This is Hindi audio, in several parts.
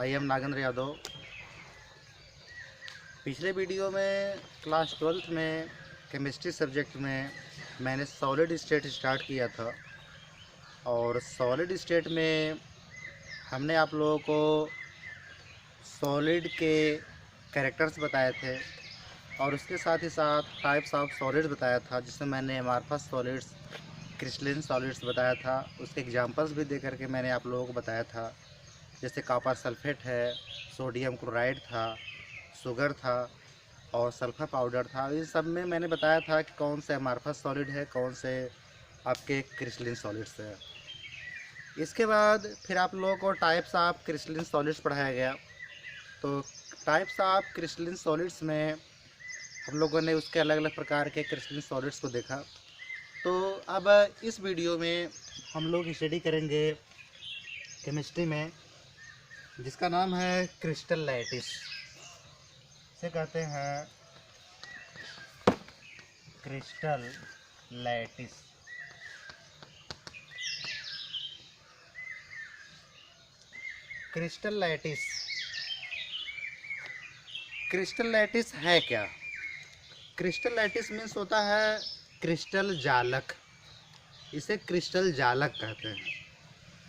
I am Nagendra Yadav. पिछले वीडियो में क्लास 12th में केमिस्ट्री सब्जेक्ट में मैंने सॉलिड स्टेट स्टार्ट किया था और सॉलिड स्टेट में हमने आप लोगों को सॉलिड के कैरेक्टर्स बताए थे और उसके साथ ही साथ टाइप्स ऑफ सॉलिड्स बताया था, जिसमें मैंने अमॉर्फस सॉलिड्स, क्रिस्टलाइन सॉलिड्स बताया था। उसके एग्जांपल्स भी दे करके मैंने आप लोगों को बताया था, जैसे कॉपर सल्फेट है, सोडियम क्लोराइड था, शुगर था और सल्फर पाउडर था। इन सब में मैंने बताया था कि कौन से अमॉर्फस सॉलिड है, कौन से आपके क्रिस्टलाइन सॉलिड्स है। इसके बाद फिर आप लोगों को टाइप्स ऑफ क्रिस्टलाइन सॉलिड्स पढ़ाया गया। तो टाइप्स ऑफ क्रिस्टलाइन सॉलिड्स में हम लोगों ने उसके अलग अलग प्रकार के क्रिस्टलाइन सॉलिड्स को देखा। तो अब इस वीडियो में हम लोग स्टडी करेंगे केमिस्ट्री में, जिसका नाम है क्रिस्टल लैटिस। इसे कहते हैं crystal lattice. Crystal lattice, crystal lattice है क्या? क्रिस्टल लैटिस मीन्स होता है क्रिस्टल जालक। इसे क्रिस्टल जालक कहते हैं।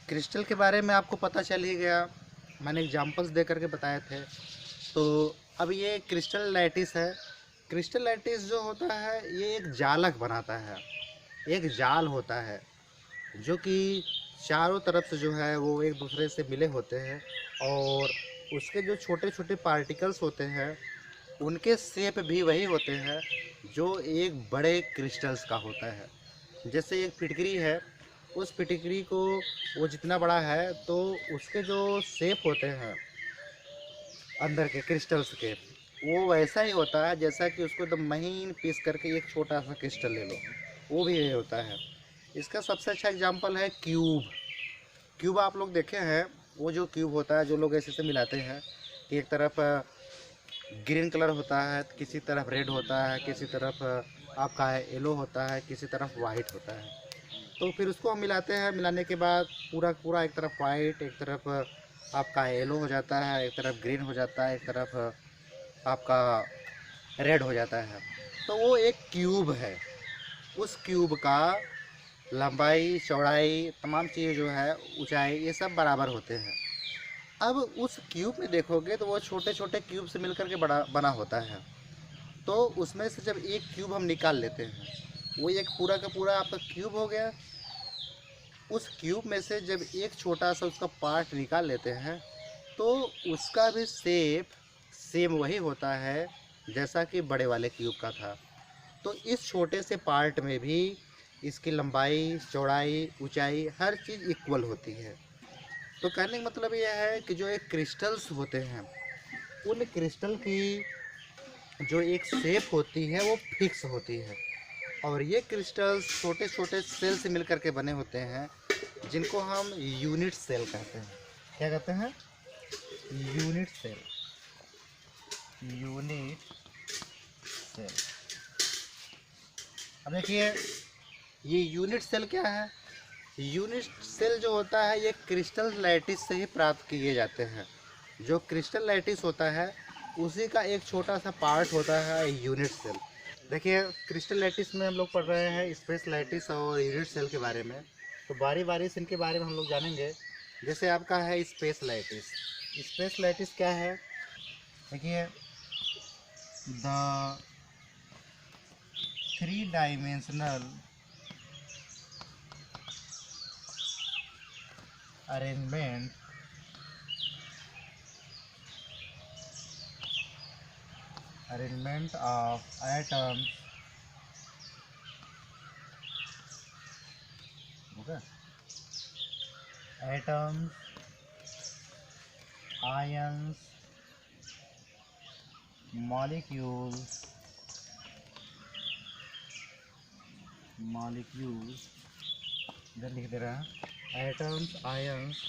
क्रिस्टल के बारे में आपको पता चल ही गया, मैंने एग्जांपल्स दे करके बताए थे। तो अब ये क्रिस्टल लैटिस है। क्रिस्टल लैटिस जो होता है ये एक जालक बनाता है, एक जाल होता है जो कि चारों तरफ से जो है वो एक दूसरे से मिले होते हैं और उसके जो छोटे छोटे पार्टिकल्स होते हैं उनके शेप भी वही होते हैं जो एक बड़े क्रिस्टल्स का होता है। जैसे एक फिटकरी है, उस फिटकरी को वो जितना बड़ा है तो उसके जो शेप होते हैं अंदर के क्रिस्टल्स के, वो वैसा ही होता है जैसा कि उसको एकदम महीन पीस करके एक छोटा सा क्रिस्टल ले लो, वो भी यही होता है। इसका सबसे अच्छा एग्जांपल है क्यूब। क्यूब आप लोग देखे हैं, वो जो क्यूब होता है जो लोग ऐसे से मिलाते हैं कि एक तरफ ग्रीन कलर होता है, किसी तरफ रेड होता है, किसी तरफ आपका येलो होता है, किसी तरफ वाइट होता है। तो फिर उसको हम मिलाते हैं, मिलाने के बाद पूरा पूरा एक तरफ वाइट, एक तरफ आपका येलो हो जाता है, एक तरफ ग्रीन हो जाता है, एक तरफ आपका रेड हो जाता है। तो वो एक क्यूब है। उस क्यूब का लंबाई, चौड़ाई, तमाम चीज़ें जो है, ऊंचाई, ये सब बराबर होते हैं। अब उस क्यूब में देखोगे तो वो छोटे छोटे क्यूब से मिलकर के बड़ा बना होता है। तो उसमें से जब एक क्यूब हम निकाल लेते हैं, वो एक पूरा का पूरा आपका क्यूब हो गया। उस क्यूब में से जब एक छोटा सा उसका पार्ट निकाल लेते हैं तो उसका भी शेप सेम वही होता है जैसा कि बड़े वाले क्यूब का था। तो इस छोटे से पार्ट में भी इसकी लंबाई, चौड़ाई, ऊंचाई, हर चीज़ इक्वल होती है। तो कहने का मतलब यह है कि जो एक क्रिस्टल्स होते हैं, उन क्रिस्टल की जो एक शेप होती है वो फिक्स होती है और ये क्रिस्टल्स छोटे छोटे सेल से मिलकर के बने होते हैं, जिनको हम यूनिट सेल कहते हैं। क्या कहते हैं? Unit cell. Unit cell. अब देखिए, ये यूनिट सेल क्या है? यूनिट सेल जो होता है ये क्रिस्टल लैटिस से ही प्राप्त किए जाते हैं। जो क्रिस्टल लैटिस होता है उसी का एक छोटा सा पार्ट होता है यूनिट सेल। देखिए, क्रिस्टल लैटिस में हम लोग पढ़ रहे हैं स्पेस लैटिस और यूनिट सेल के बारे में। तो बारी बारी से इनके बारे में हम लोग जानेंगे। जैसे आपका है स्पेस लैटिस। स्पेस लैटिस क्या है? देखिए, the 3 dimensional arrangement of atoms, okay, atoms, ions, molecules, इधर लिख दे रहा है, atoms, ions,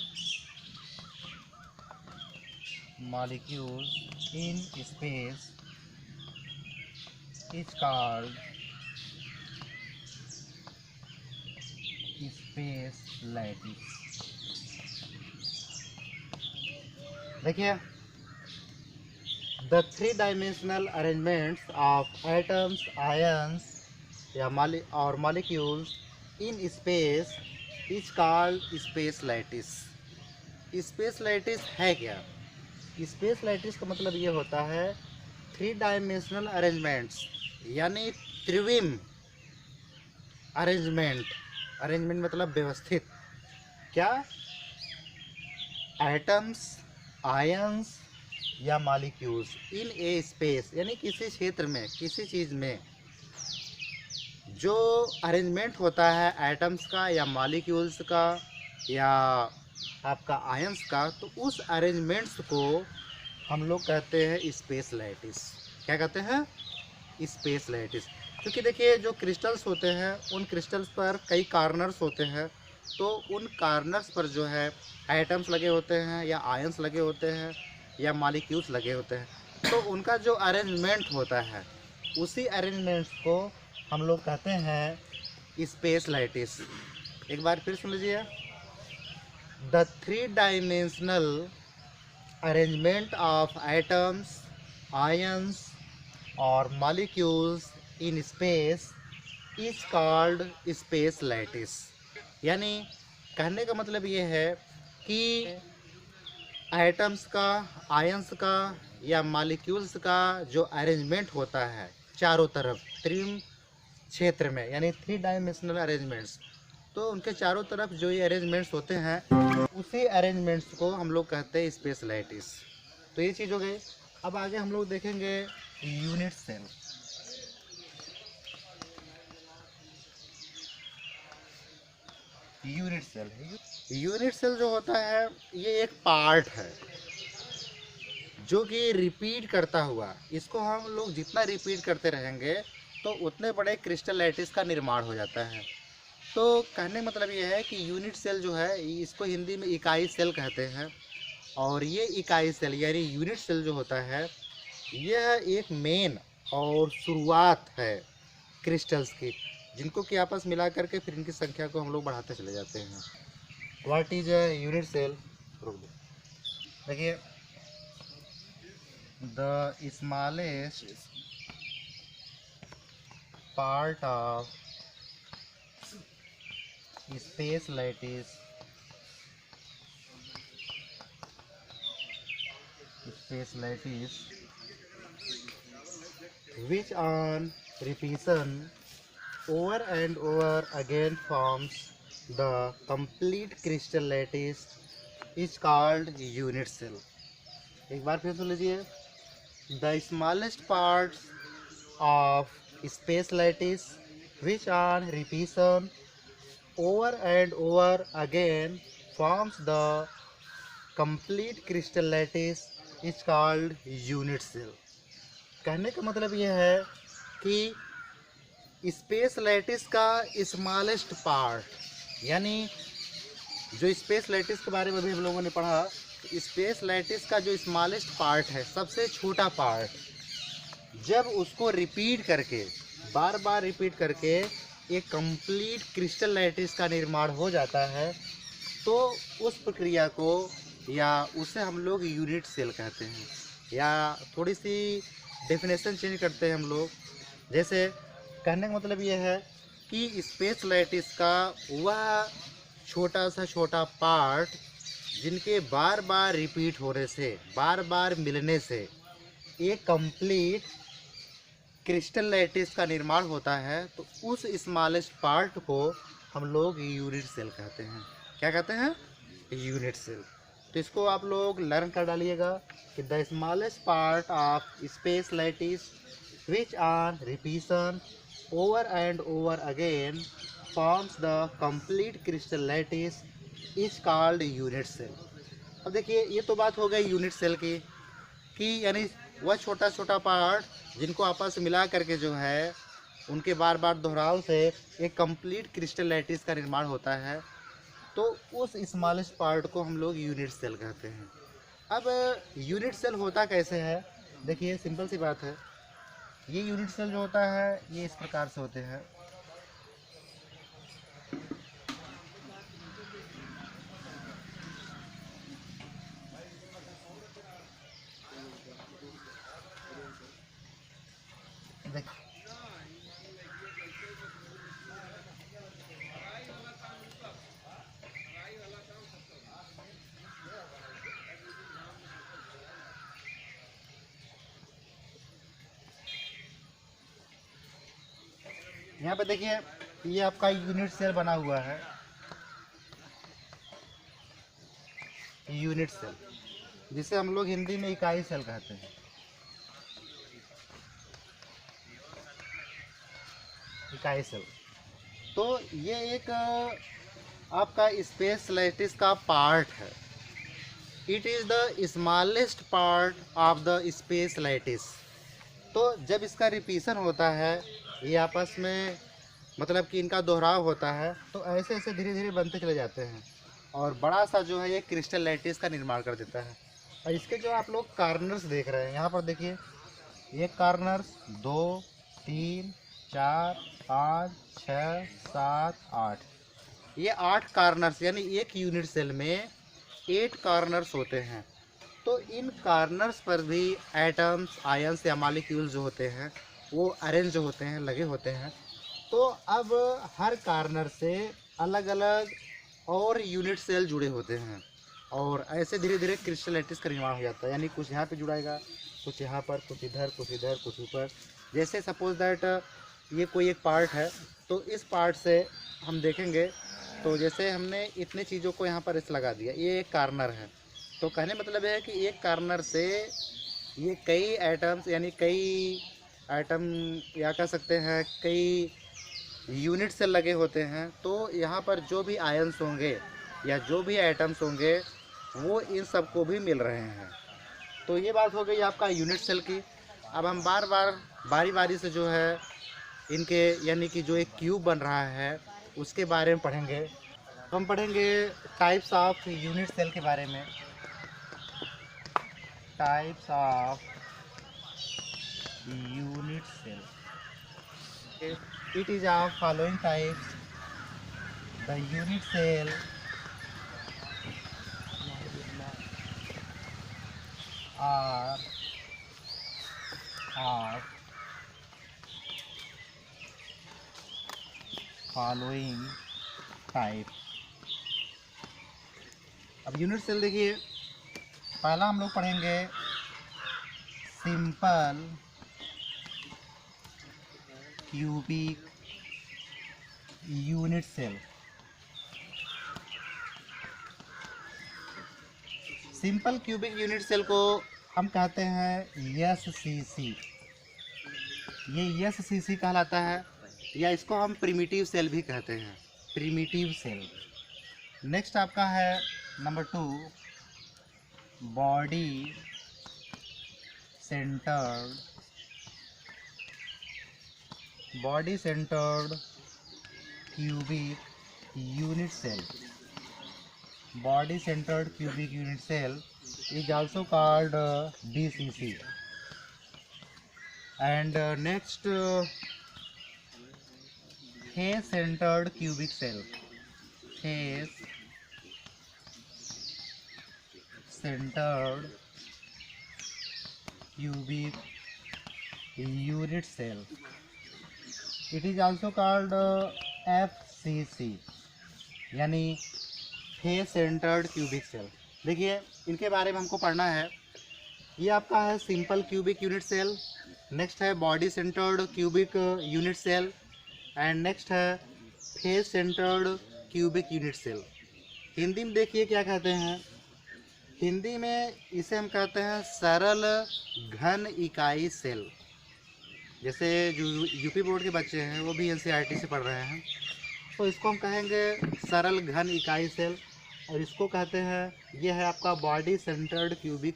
molecules in space is called space lattice। देखिए, the three dimensional arrangements of atoms, ions या molecules in space is called space lattice. Space lattice है क्या? स्पेस लैटिस का मतलब ये होता है थ्री डायमेंशनल अरेंजमेंट्स, यानी त्रिविम अरेंजमेंट। अरेंजमेंट मतलब व्यवस्थित। क्या? एटम्स, आयंस या मॉलिक्यूल्स इन ए स्पेस, यानी किसी क्षेत्र में, किसी चीज़ में जो अरेंजमेंट होता है एटम्स का या मॉलिक्यूल्स का या आपका आयंस का, तो उस अरेंजमेंट्स को हम लोग कहते हैं स्पेस लैटिस। क्या कहते हैं? Space lattice. क्योंकि देखिए, जो क्रिस्टल्स होते हैं उन क्रिस्टल्स पर कई कार्नर्स होते हैं, तो उन कार्नर्स पर जो है एटम्स लगे होते हैं या आयंस लगे होते हैं या मॉलिक्यूल्स लगे होते हैं, तो उनका जो अरेंजमेंट होता है उसी अरेंजमेंट्स को हम लोग कहते हैं स्पेस लैटिस। एक बार फिर सुन लीजिए, the three dimensional arrangement of atoms, ions और molecules in space is called space lattice. यानी कहने का मतलब ये है कि एटम्स का, आयंस का या मॉलिक्यूल्स का जो अरेंजमेंट होता है चारों तरफ त्रिम क्षेत्र में, यानी थ्री डायमेंशनल अरेंजमेंट्स, तो उनके चारों तरफ जो ये अरेंजमेंट्स होते हैं उसी अरेंजमेंट्स को हम लोग कहते हैं स्पेस लैटिस। तो ये चीज़ हो गई। अब आगे हम लोग देखेंगे यूनिट सेल। यूनिट सेल है, यूनिट सेल जो होता है ये एक पार्ट है जो कि रिपीट करता हुआ, इसको हम लोग जितना रिपीट करते रहेंगे तो उतने बड़े क्रिस्टल लैटिस का निर्माण हो जाता है। तो कहने का मतलब ये है कि यूनिट सेल जो है इसको हिंदी में इकाई सेल कहते हैं, और ये इकाई सेल यानी यूनिट सेल जो होता है यह एक मेन और शुरुआत है क्रिस्टल्स की, जिनको कि आपस मिला करके फिर इनकी संख्या को हम लोग बढ़ाते चले जाते हैं। What is a unit cell? देखिए, the smallest part of space lattice which on repetition over and over again forms the complete crystal lattice is called unit cell। एक बार फिर सुन लीजिए, the smallest parts of space lattice which on repetition over and over again forms the complete crystal lattice is called unit cell। कहने का मतलब यह है कि स्पेस लैटिस का स्मॉलेस्ट पार्ट, यानी जो स्पेस लैटिस के बारे में भी हम लोगों ने पढ़ा, स्पेस लैटिस का जो स्मॉलेस्ट पार्ट है, सबसे छोटा पार्ट, जब उसको रिपीट करके, बार बार रिपीट करके एक कंप्लीट क्रिस्टल लैटिस का निर्माण हो जाता है, तो उस प्रक्रिया को या उसे हम लोग यूनिट सेल कहते हैं। या थोड़ी सी डेफिनेशन चेंज करते हैं हम लोग, जैसे कहने का मतलब ये है कि स्पेस लैटिस का वह छोटा सा छोटा पार्ट जिनके बार बार रिपीट होने से, बार बार मिलने से एक कंप्लीट क्रिस्टल लैटिस का निर्माण होता है, तो उस स्मॉलेस्ट पार्ट को हम लोग यूनिट सेल कहते हैं। क्या कहते हैं? Unit cell. तो इसको आप लोग लर्न कर डालिएगा कि the smallest part of space lattice which on repetition over and over again forms the complete crystal lattice is called unit cell. अब देखिए, ये तो बात हो गई यूनिट सेल की, कि यानी वह छोटा छोटा पार्ट जिनको आपस में मिला करके जो है उनके बार बार दोहराव से एक कंप्लीट क्रिस्टल लैटिस का निर्माण होता है, तो उस स्मॉलेस्ट पार्ट को हम लोग यूनिट सेल कहते हैं। अब यूनिट सेल होता कैसे है? देखिए, सिंपल सी बात है, ये यूनिट सेल जो होता है ये इस प्रकार से होते हैं। यहाँ पे देखिए ये आपका यूनिट सेल बना हुआ है, यूनिट सेल, जिसे हम लोग हिंदी में इकाई सेल कहते हैं। इकाई सेल तो ये एक आपका स्पेस लैटिस का पार्ट है। It is the smallest part of the space lattice. तो जब इसका रिपीशन होता है, ये आपस में मतलब कि इनका दोहराव होता है, तो ऐसे ऐसे धीरे धीरे बनते चले जाते हैं और बड़ा सा जो है ये क्रिस्टल लैटिस का निर्माण कर देता है। और इसके जो आप लोग कार्नर्स देख रहे हैं, यहाँ पर देखिए एक कार्नर्स, 2, 3, 4, 5, 6, 7, 8, ये 8 कार्नर्स, यानी एक यूनिट सेल में 8 कार्नर्स होते हैं। तो इन कार्नर्स पर भी एटम्स, आयंस या मॉलिक्यूल्स जो होते हैं वो अरेंज होते हैं, लगे होते हैं। तो अब हर कार्नर से अलग अलग और यूनिट सेल जुड़े होते हैं और ऐसे धीरे धीरे क्रिस्टल लैटिस का निर्माण हो जाता है। यानी कुछ यहाँ पे जुड़ाएगा, कुछ यहाँ पर, कुछ इधर, कुछ इधर, कुछ ऊपर। जैसे सपोज दैट ये कोई एक पार्ट है, तो इस पार्ट से हम देखेंगे तो जैसे हमने इतने चीज़ों को यहाँ पर इस लगा दिया, ये एक कार्नर है। तो कहने मतलब है कि एक कार्नर से ये कई एटम्स, यानी कई एटम या कह सकते हैं कई यूनिट से लगे होते हैं। तो यहाँ पर जो भी आयंस होंगे या जो भी एटम्स होंगे वो इन सबको भी मिल रहे हैं। तो ये बात हो गई आपका यूनिट सेल की। अब हम बारी बारी से जो है इनके, यानी कि जो एक क्यूब बन रहा है उसके बारे में पढ़ेंगे। तो हम पढ़ेंगे टाइप्स ऑफ यूनिट सेल के बारे में। Types of unit cell, it is of following types: the unit cell, are of following type। अब यूनिट सेल देखिए, पहला हम लोग पढ़ेंगे simple cubic unit cell. Simple cubic unit cell को हम कहते हैं एससीसी। ये एससीसी कहलाता है, या इसको हम प्रिमिटिव सेल भी कहते हैं, प्रिमिटिव सेल। नेक्स्ट आपका है number 2, body centred cubic unit cell। body centered cubic unit cell is also called BCC। and next, face centered cubic cell, face centered cubic unit cell, it is also called FCC, यानी फेस सेंटर्ड क्यूबिक सेल। देखिए इनके बारे में हमको पढ़ना है। ये आपका है simple cubic unit cell, next है body centred cubic unit cell, and next है face centred cubic unit cell. Hindi में देखिए क्या कहते हैं, हिंदी में इसे हम कहते हैं सरल घन इकाई सेल। जैसे जो यूपी बोर्ड के बच्चे हैं वो भी एनसीईआरटी से पढ़ रहे हैं, तो इसको हम कहेंगे सरल घन इकाई सेल। और इसको कहते हैं, ये है आपका body centred cubic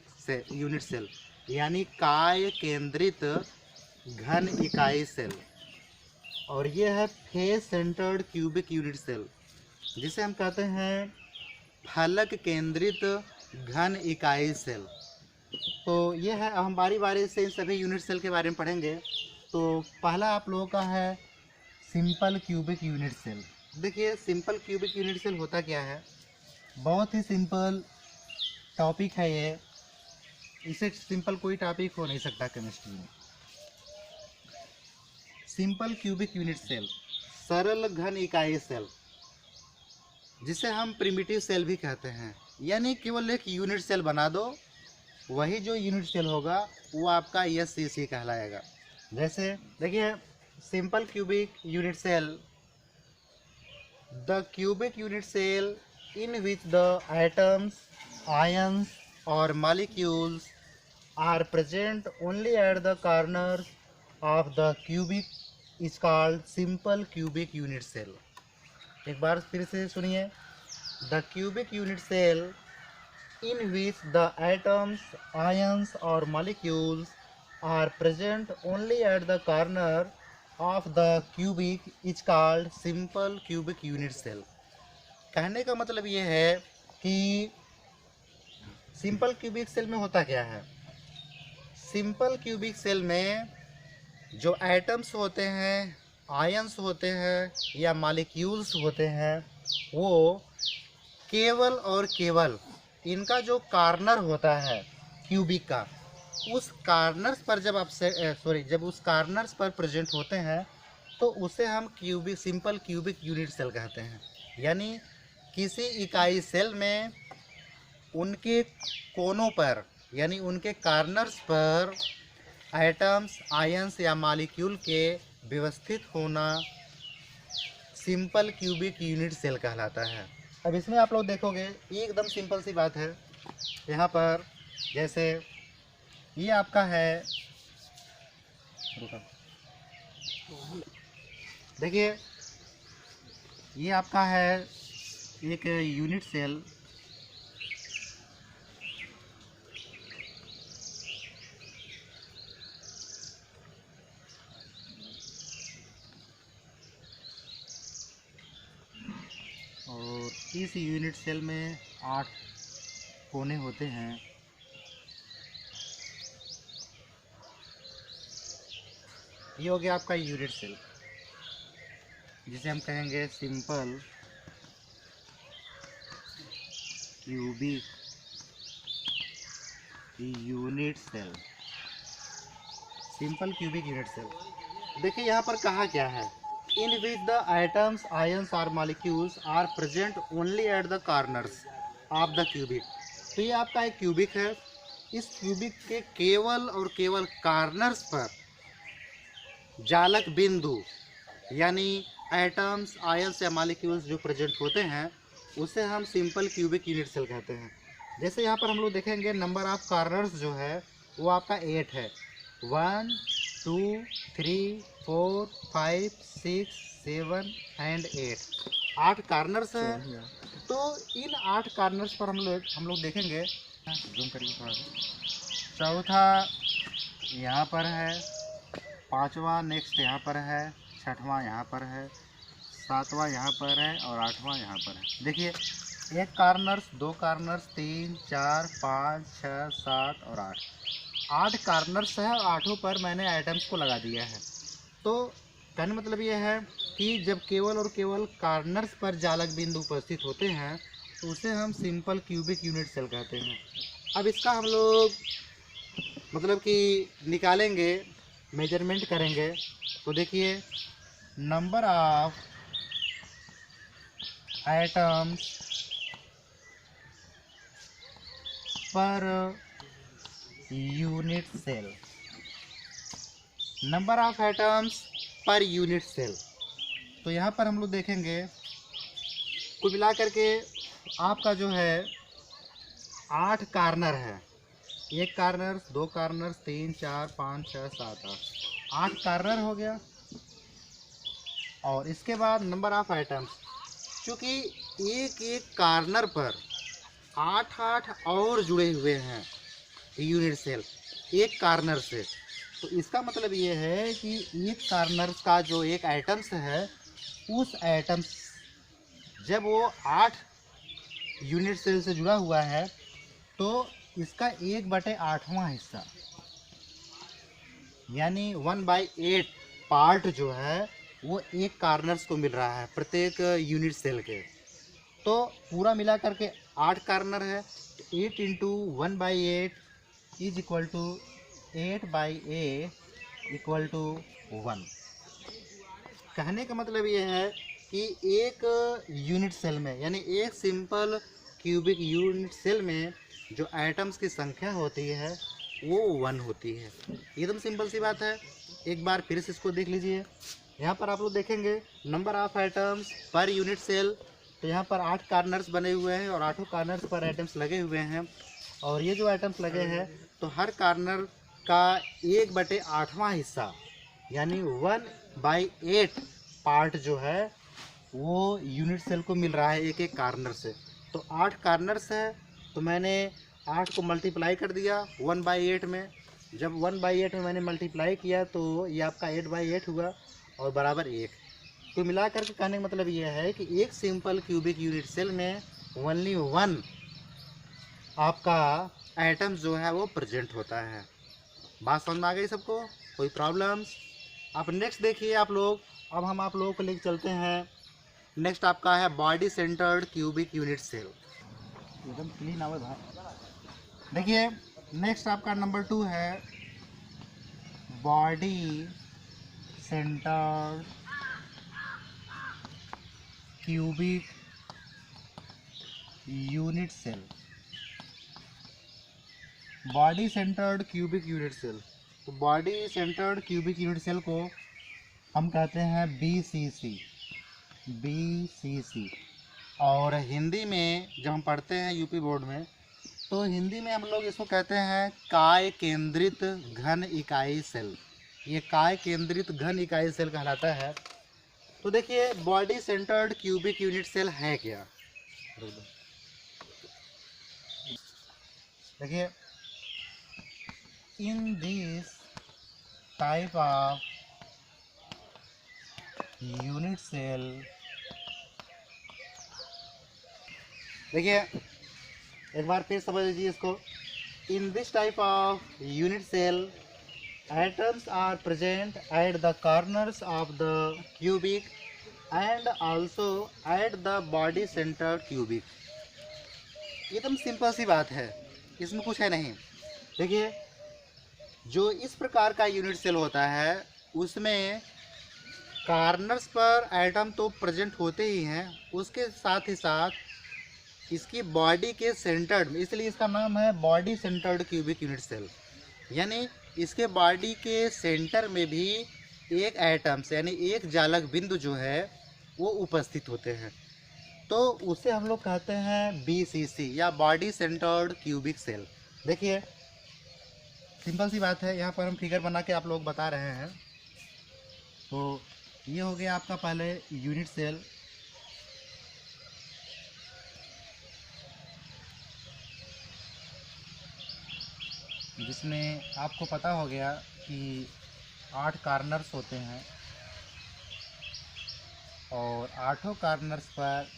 unit cell, यानी काय केंद्रित घन इकाई सेल। और ये है face centred cubic unit cell, जिसे हम कहते हैं फलक केंद्रित घन इकाई सेल। तो ये है, हम बारी बारी से इन सभी यूनिट सेल के बारे में पढ़ेंगे। तो पहला आप लोगों का है सिंपल क्यूबिक यूनिट सेल। देखिए सिंपल क्यूबिक यूनिट सेल होता क्या है, बहुत ही सिंपल टॉपिक है ये, इसे सिंपल कोई टॉपिक हो नहीं सकता केमिस्ट्री में। सिंपल क्यूबिक यूनिट सेल, सरल घन इकाई सेल, जिसे हम प्रिमिटिव सेल भी कहते हैं। यानी केवल एक यूनिट सेल बना दो, वही जो यूनिट सेल होगा वो आपका एससीसी कहलाएगा। जैसे देखिए simple cubic unit cell, the cubic unit cell in which the atoms, ions or molecules are present only at the corners of the cubic is called simple cubic unit cell. एक बार फिर से सुनिए. The cubic unit cell in which the atoms, ions or molecules are present only at the corner of the cubic is called simple cubic unit cell. कहने का मतलब ये है कि सिंपल क्यूबिक सेल में होता क्या है. सिंपल क्यूबिक सेल में जो एटम्स होते हैं, आयंस होते हैं या मॉलिक्यूल्स होते हैं, वो केवल और केवल इनका जो कॉर्नर होता है क्यूबिक का, उस कॉर्नर्स पर जब उस कॉर्नर्स पर प्रेजेंट होते हैं तो उसे हम cubic simple cubic unit cell कहते हैं. यानी किसी इकाई सेल में उनके कोनों पर यानी उनके कॉर्नर्स पर एटम्स, आयंस या मॉलिक्यूल के व्यवस्थित होना सिंपल क्यूबिक यूनिट सेल कहलाता है. अब इसमें आप लोग देखोगे एकदम सिंपल सी बात है. यहाँ पर जैसे ये आपका है, देखिए ये आपका है एक यूनिट सेल. और इस यूनिट सेल में 8 कोने होते हैं. ये हो गया आपका यूनिट सेल, जिसे हम कहेंगे simple cubic unit cell. Simple cubic unit cell. देखिए यहाँ पर कहा क्या है, in which the items, ions और molecules are present only at the corners of the cubic. तो ये आपका एक क्यूबिक है. इस क्यूबिक के केवल और केवल कॉर्नर्स पर जालक बिंदु यानी एटम्स, आयंस या मॉलिक्यूल्स जो प्रेजेंट होते हैं उसे हम सिंपल क्यूबिक यूनिट सेल कहते हैं. जैसे यहाँ पर हम लोग देखेंगे नंबर ऑफ कॉर्नर्स जो है वो आपका 8 है. 1 2 3 4 5 6 7 एंड 8 कॉर्नर्स हैं. तो इन 8 कॉर्नर्स पर हम लोग देखेंगे. जूम करिए थोड़ा सा. चौथा यहाँ पर है, पांचवा नेक्स्ट यहाँ पर है, छठवां यहाँ पर है, सातवां यहाँ पर है और आठवां यहाँ पर है. देखिए एक कॉर्नर्स, 2 कॉर्नर्स, 3 4 5 6 7 और 8 कॉर्नर्स है और 8 पर मैंने आइटम्स को लगा दिया है. तो कहने मतलब ये है कि जब केवल और केवल कॉर्नर्स पर जालक बिंदु उपस्थित होते हैं तो उसे हम सिंपल क्यूबिक यूनिट सेल कहते हैं. अब इसका हम लोग मतलब कि निकालेंगे, मेजरमेंट करेंगे. तो देखिए number of atoms per unit cell, number of atoms per unit cell. तो यहाँ पर हम लोग देखेंगे कुल मिला करके आपका जो है 8 कॉर्नर है. 1 कॉर्नर, 2 कॉर्नर, 3 4 5 6 7 8 कॉर्नर हो गया. और इसके बाद नंबर ऑफ आइटम्स, क्योंकि एक एक कॉर्नर पर 8 और जुड़े हुए हैं यूनिट सेल एक कॉर्नर से. तो इसका मतलब ये है कि एक कॉर्नर का जो एक आइटम्स है, उस आइटम्स जब वो 8 यूनिट सेल से जुड़ा हुआ है तो इसका 1/8वां हिस्सा यानी 1/8 पार्ट जो है वो एक कॉर्नर्स को मिल रहा है प्रत्येक यूनिट सेल के. तो पूरा मिला करके 8 कॉर्नर है. 8 into 1/8 is equal to 8/8 equal to 1. कहने का मतलब ये है कि एक यूनिट सेल में यानी एक सिंपल क्यूबिक यूनिट सेल में जो एटम्स की संख्या होती है वो 1 होती है. एकदम सिंपल सी बात है. एक बार फिर से इसको देख लीजिए। यहाँ पर आप लोग देखेंगे number of items per unit cell. तो यहाँ पर 8 कार्नर्स बने हुए हैं और 8 कार्नर्स पर आइटम्स लगे हुए हैं। और ये जो आइटम्स लगे हैं तो हर कार्नर का 1/8वां हिस्सा यानी 1/8 पार्ट जो है वो यूनिट सेल को मिल रहा है एक एक कार्नर से। तो 8 कार्नर्स है तो मैंने 8 को मल्टीप्लाई कर दिया 1/8 में। जब 1/8 में मैंने मल्टीप्लाई किया तो ये आपका 8/8 हुआ और बराबर 1। तो मिला करके कहने का मतलब ये है कि एक सिंपल क्यूबिक यूनिट सेल में ओनली 1 आपका आइटम जो है वो प्रेजेंट होता है। बात समझ में आ गई सबको? कोई प्रॉब्लम्स? आप नेक्स्ट देखिए आप लोग। अब हम आप लोगों को लेकर चलते हैं। नेक्स्ट आपका है body centred cubic unit cell. एकदम क्लीन आवाज भाई। देखिए नेक्स्ट आपका नंबर 2 है body centred cubic unit cell. Body centred cubic unit cell. तो body centred cubic unit cell को हम कहते हैं BCC। BCC। और हिंदी में जब हम पढ़ते हैं यूपी बोर्ड में तो हिंदी में हम लोग इसको कहते हैं काय केंद्रित घन इकाई सेल। ये काय केंद्रित घन इकाई सेल कहलाता है। तो देखिए body centred cubic unit cell है क्या? देखिए in this type of unit cell, देखिए एक बार फिर समझ लीजिए इसको। In this type of unit cell atoms are present at the corners of the cubic and also at the body centered cubic। एकदम सिंपल सी बात है, इसमें कुछ है नहीं। देखिए जो इस प्रकार का यूनिट सेल होता है उसमें कार्नर्स पर एटम तो प्रेजेंट होते ही हैं, उसके साथ ही साथ इसकी बॉडी के सेंटर्ड में, इसलिए इसका नाम है body centred cubic unit cell. यानी इसके बॉडी के सेंटर में भी एक एटम्स यानी एक जालक बिंदु जो है वो उपस्थित होते हैं। तो उसे हम लोग कहते हैं BCC या बॉडी सेंटर्ड क्यूबिक सेल। देखिए सिंपल सी बात है, यहाँ पर हम फिगर बना के आप लोग बता रहे हैं। तो ये हो गया आपका पहले यूनिट सेल। जिसमें आपको पता हो गया कि 8 कार्नर्स होते हैं और 8 कार्नर्स पर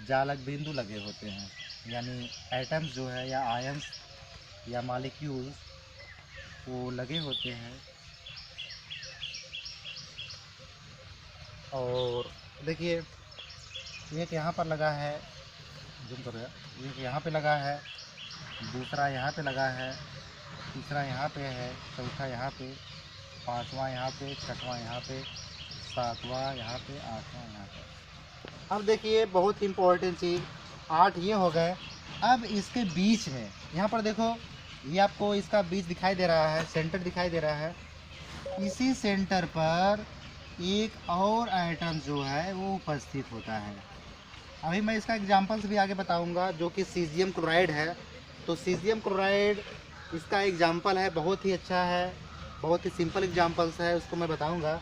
जालक बिंदु लगे होते हैं, यानी एटम्स जो है या आयंस या मॉलिक्यूल्स वो लगे होते हैं। और देखिए एक यहाँ पर लगा है, जूम करो यार, एक यहाँ पे लगा है, दूसरा यहाँ पे लगा है, तीसरा यहाँ पे है, चौथा यहाँ पे, पांचवा यहाँ पे, छठवां यहाँ पे, सातवां यहाँ पे, आठवां यहाँ पे। अब देखिए बहुत इम्पोर्टेंट चीज़, 8 ये हो गए। अब इसके बीच में यहाँ पर देखो, ये आपको इसका बीच दिखाई दे रहा है, सेंटर दिखाई दे रहा है। इसी सेंटर पर एक और आइटम जो है वो उपस्थित होता है। अभी मैं इसका एग्जाम्पल्स भी आगे बताऊंगा, जो कि सीजियम क्लोराइड है। तो सीजियम क्लोराइड इसका एग्जाम्पल है, बहुत ही अच्छा है, बहुत ही सिंपल एग्जाम्पल्स है, उसको मैं बताऊंगा।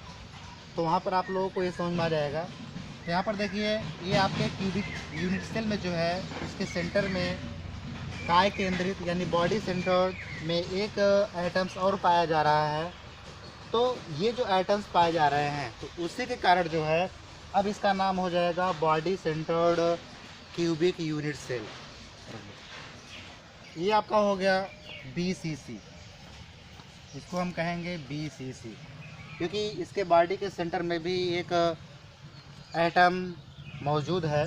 तो वहाँ पर आप लोगों को ये समझ में आ जाएगा। तो यहाँ पर देखिए ये आपके क्यूबिक यूनिट सेल में जो है इसके सेंटर में काय केंद्रित यानी बॉडी सेंटर में एक एटम्स और पाया जा रहा है। तो ये जो एटम्स पाए जा रहे हैं तो उसी के कारण जो है अब इसका नाम हो जाएगा body centred cubic unit cell. ये आपका हो गया BCC, इसको हम कहेंगे BCC, क्योंकि इसके बॉडी के सेंटर में भी एक एटम मौजूद है।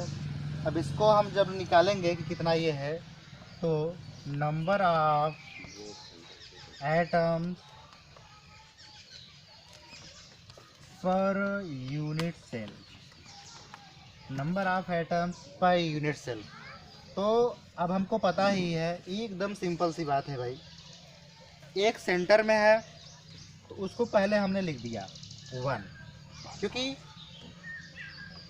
अब इसको हम जब निकालेंगे कि कितना ये है, तो number of atoms per unit cell, number of atoms per unit cell. तो अब हमको पता ही है, एकदम सिंपल सी बात है भाई। एक सेंटर में है तो उसको पहले हमने लिख दिया 1, क्योंकि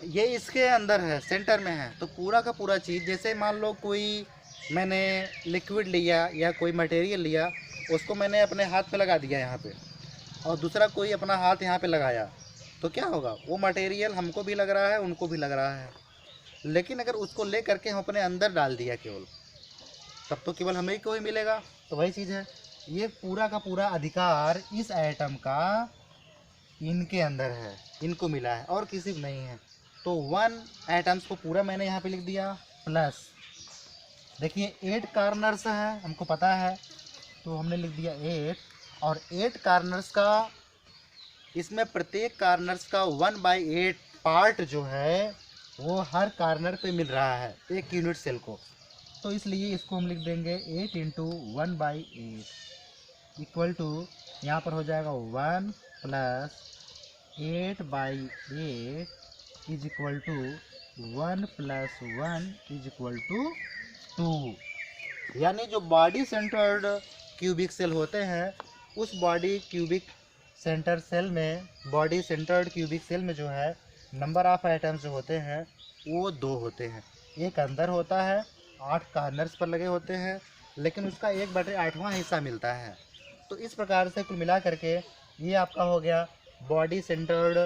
ये इसके अंदर है, सेंटर में है। तो पूरा का पूरा चीज़, जैसे मान लो कोई मैंने लिक्विड लिया या कोई मटेरियल लिया, उसको मैंने अपने हाथ पे लगा दिया यहाँ पे, और दूसरा कोई अपना हाथ यहाँ पे लगाया, तो क्या होगा, वो मटेरियल हमको भी लग रहा है, उनको भी लग रहा है। लेकिन अगर उसको ले करके हम अपने अंदर डाल दिया केवल, तब तो केवल हमें ही कोई मिलेगा। तो वही चीज़ है, ये पूरा का पूरा अधिकार इस एटम का इनके अंदर है, इनको मिला है और किसी को नहीं है। तो 1 एटम्स को पूरा मैंने यहाँ पे लिख दिया, प्लस देखिए 8 कार्नर्स हैं, हमको पता है, तो हमने लिख दिया 8, और 8 कार्नर्स का, इसमें प्रत्येक कार्नर्स का 1/8 पार्ट जो है वो हर कार्नर पे मिल रहा है एक यूनिट सेल को। तो इसलिए इसको हम लिख देंगे 8 इंटू 1/8 इक्वल टू, यहाँ पर हो जाएगा 1 plus 8/8 is equal to 1 plus 1 is equal to 2। यानी जो बॉडी सेंटर्ड क्यूबिक सेल होते हैं, उस बॉडी सेंटर्ड क्यूबिक सेल में जो है नंबर ऑफ आइटम्स जो होते हैं वो 2 होते हैं। एक अंदर होता है, 8 कार्नर्स पर लगे होते हैं, लेकिन उसका 1/8वां हिस्सा मिलता है। तो इस प्रकार से कुल मिला करके ये आपका हो गया body centred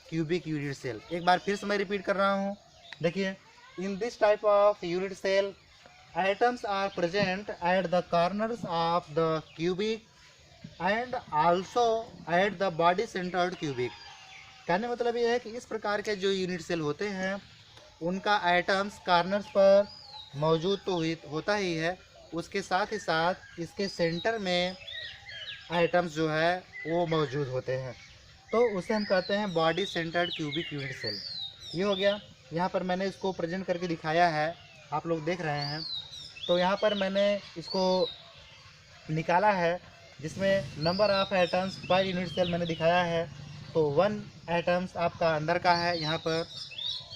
cubic unit cell. एक बार फिर से मैं रिपीट कर रहा हूँ, देखिए, in this type of unit cell atoms are present at the corners of the cubic and also at the body centered cubic। कहने मतलब ये है कि इस प्रकार के जो यूनिट सेल होते हैं उनका एटम्स कार्नर्स पर मौजूद तो होता ही है, उसके साथ ही साथ इसके सेंटर में एटम्स जो है वो मौजूद होते हैं। तो उसे हम कहते हैं body centred cubic unit cell. ये हो गया, यहाँ पर मैंने इसको प्रेजेंट करके दिखाया है, आप लोग देख रहे हैं। तो यहाँ पर मैंने इसको निकाला है, जिसमें number of atoms per unit cell मैंने दिखाया है। तो 1 एटम्स आपका अंदर का है, यहाँ पर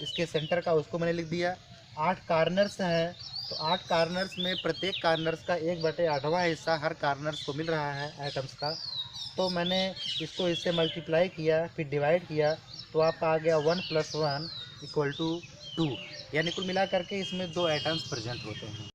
इसके सेंटर का, उसको मैंने लिख दिया। 8 कार्नर्स हैं, तो 8 कार्नर्स में प्रत्येक कार्नर्स का 1/8वां हिस्सा हर कार्नर्स को मिल रहा है एटम्स का। तो मैंने इसको इससे मल्टीप्लाई किया, फिर डिवाइड किया, तो आपका आ गया 1 + 1 = 2। यानी कुल मिला करके इसमें 2 एटम्स प्रेजेंट होते हैं।